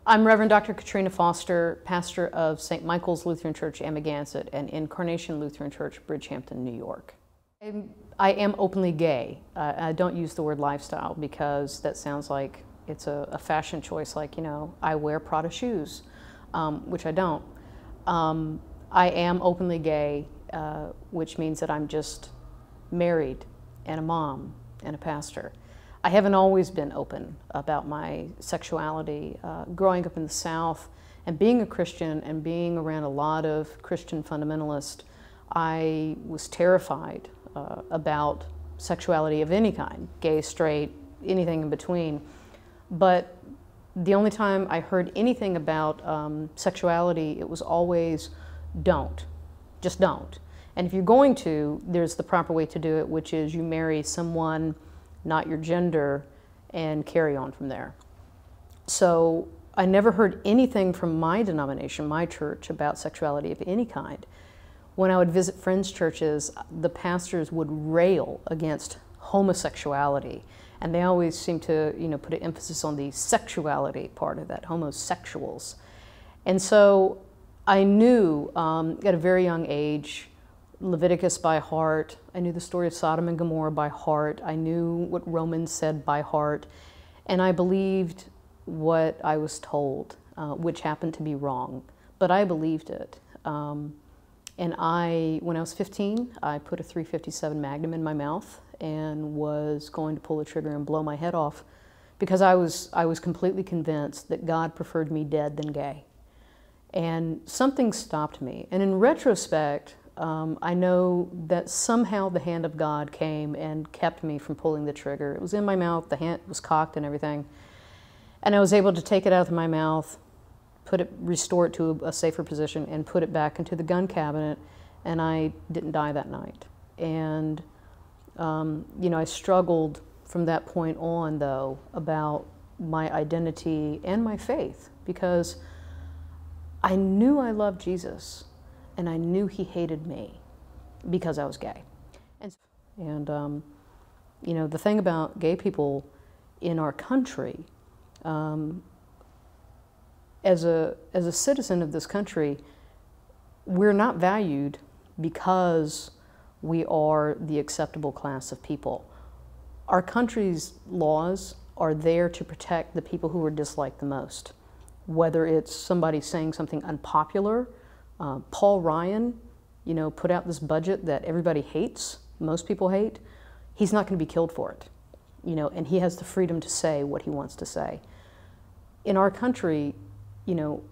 I'm Reverend Dr. Katrina Foster, pastor of St. Michael's Lutheran Church, Amagansett, and Incarnation Lutheran Church, Bridgehampton, New York. I am openly gay. I don't use the word lifestyle because that sounds like it's a fashion choice, like, you know, I wear Prada shoes, which I don't. I am openly gay, which means that I'm just married and a mom and a pastor. I haven't always been open about my sexuality. Growing up in the South and being a Christian and being around a lot of Christian fundamentalists, I was terrified about sexuality of any kind, gay, straight, anything in between. But the only time I heard anything about sexuality, it was always don't, just don't. And if you're going to, there's the proper way to do it, which is you marry someone, not your gender, and carry on from there. So I never heard anything from my denomination, my church, about sexuality of any kind. When I would visit friends' churches, the pastors would rail against homosexuality, and they always seem to, you know, put an emphasis on the sexuality part of that, homosexuals. And so I knew at a very young age Leviticus by heart. I knew the story of Sodom and Gomorrah by heart. I knew what Romans said by heart. And I believed what I was told, which happened to be wrong. But I believed it. And when I was 15, I put a .357 Magnum in my mouth and was going to pull the trigger and blow my head off because I was completely convinced that God preferred me dead than gay. And something stopped me. And in retrospect, I know that somehow the hand of God came and kept me from pulling the trigger. It was in my mouth, the hand was cocked and everything. And I was able to take it out of my mouth, restore it to a safer position, and put it back into the gun cabinet, and I didn't die that night. And, you know, I struggled from that point on, though, about my identity and my faith, because I knew I loved Jesus. And I knew he hated me because I was gay. And you know, the thing about gay people in our country, as a citizen of this country, we're not valued because we are the acceptable class of people. Our country's laws are there to protect the people who are disliked the most. Whether it's somebody saying something unpopular, Paul Ryan, you know, put out this budget that everybody hates, most people hate. He's not going to be killed for it, you know, and he has the freedom to say what he wants to say. In our country, you know,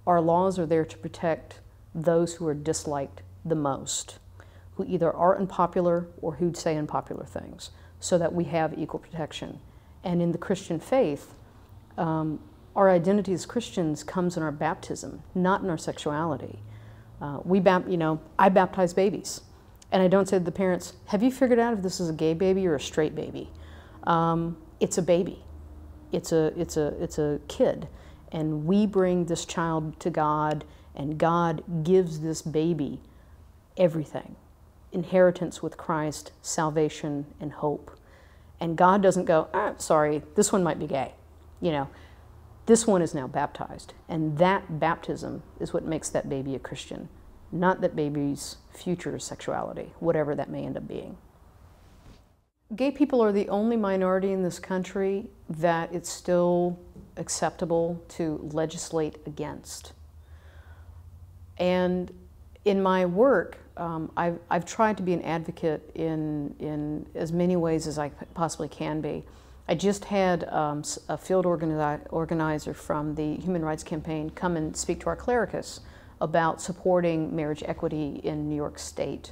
our laws are there to protect those who are disliked the most, who either are unpopular or who'd say unpopular things, so that we have equal protection. And in the Christian faith, our identity as Christians comes in our baptism, not in our sexuality. You know, I baptize babies, and I don't say to the parents, have you figured out if this is a gay baby or a straight baby? It's a baby. It's a kid, and we bring this child to God, and God gives this baby everything. Inheritance with Christ, salvation, and hope. And God doesn't go, sorry, this one might be gay, you know. This one is now baptized, and that baptism is what makes that baby a Christian, not that baby's future sexuality, whatever that may end up being. Gay people are the only minority in this country that it's still acceptable to legislate against. And in my work, I've tried to be an advocate in as many ways as I possibly can be. I just had a field organizer from the Human Rights Campaign come and speak to our clericus about supporting marriage equity in New York State.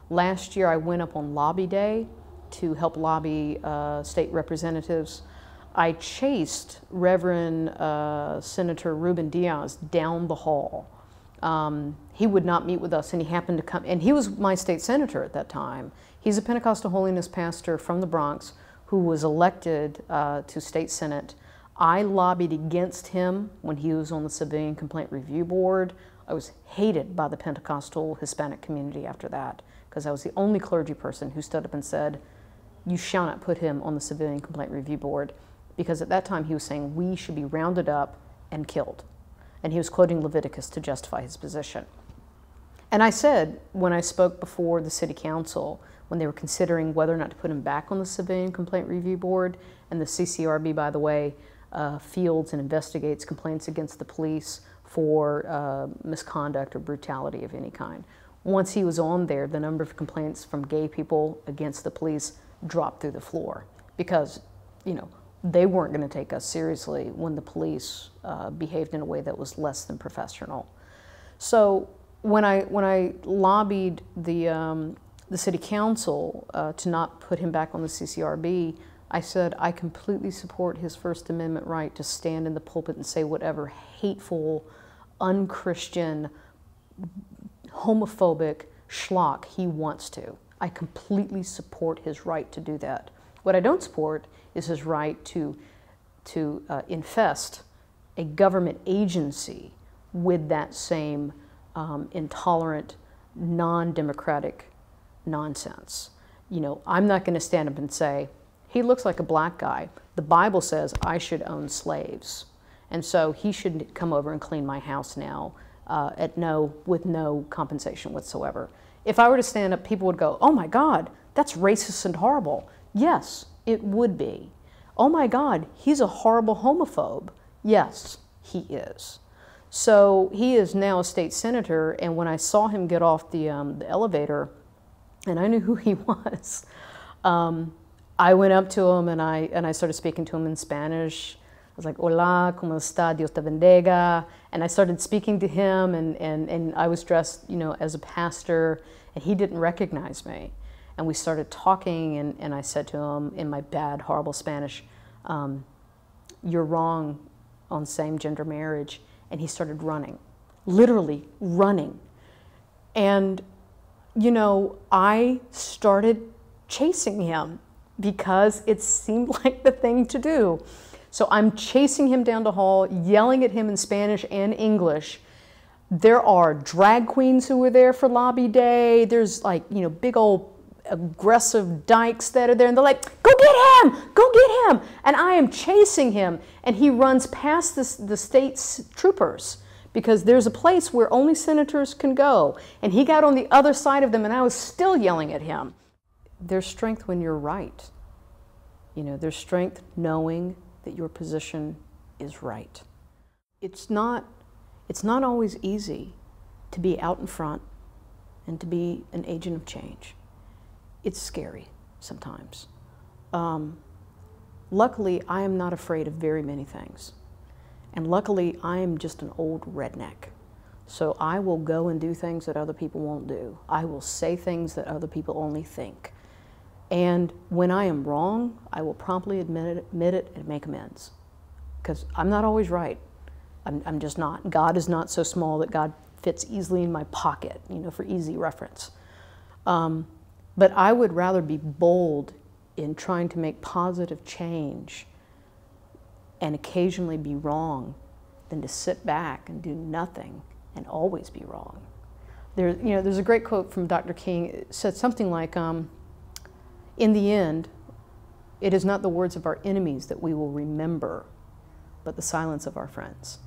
Last year I went up on Lobby Day to help lobby state representatives. I chased Reverend Senator Ruben Diaz down the hall. He would not meet with us, and he happened to come, and he was my state senator at that time. He's a Pentecostal holiness pastor from the Bronx who was elected to state senate. I lobbied against him when he was on the Civilian Complaint Review Board. I was hated by the Pentecostal Hispanic community after that, because I was the only clergy person who stood up and said, you shall not put him on the Civilian Complaint Review Board, because at that time he was saying we should be rounded up and killed. And he was quoting Leviticus to justify his position. And I said, when I spoke before the city council, when they were considering whether or not to put him back on the Civilian Complaint Review Board, and the CCRB, by the way, fields and investigates complaints against the police for misconduct or brutality of any kind. Once he was on there, the number of complaints from gay people against the police dropped through the floor because, you know, they weren't going to take us seriously when the police behaved in a way that was less than professional. So when I lobbied the city council to not put him back on the CCRB, I said I completely support his First Amendment right to stand in the pulpit and say whatever hateful, unchristian, homophobic schlock he wants to. I completely support his right to do that. What I don't support is his right to infest a government agency with that same intolerant, non-democratic nonsense. You know, I'm not going to stand up and say, he looks like a black guy. The Bible says I should own slaves, and so he should come over and clean my house now with no compensation whatsoever. If I were to stand up, people would go, oh my God, that's racist and horrible. Yes, it would be. Oh my God, he's a horrible homophobe. Yes, he is. So he is now a state senator, and when I saw him get off the elevator, and I knew who he was, I went up to him and I started speaking to him in Spanish. I was like, hola, ¿cómo está? Dios te bendiga. And I started speaking to him, and I was dressed, you know, as a pastor, and he didn't recognize me. And we started talking, and I said to him in my bad, horrible Spanish, you're wrong on same-gender marriage. And he started running, literally running. And, you know, I started chasing him because it seemed like the thing to do. So I'm chasing him down the hall, yelling at him in Spanish and English. There are drag queens who were there for lobby day. There's like, you know, big old aggressive dykes that are there, and they're like, go get him, go get him. And I am chasing him, and he runs past the state's troopers because there's a place where only senators can go. And he got on the other side of them, and I was still yelling at him. There's strength when you're right. You know, there's strength knowing that your position is right. It's not always easy to be out in front and to be an agent of change. It's scary sometimes. Luckily, I am not afraid of very many things. And luckily, I am just an old redneck. So I will go and do things that other people won't do. I will say things that other people only think. And when I am wrong, I will promptly admit it and make amends. Because I'm not always right. I'm just not. God is not so small that God fits easily in my pocket, you know, for easy reference. But I would rather be bold in trying to make positive change and occasionally be wrong than to sit back and do nothing and always be wrong. There's a great quote from Dr. King. It said something like, in the end, it is not the words of our enemies that we will remember, but the silence of our friends.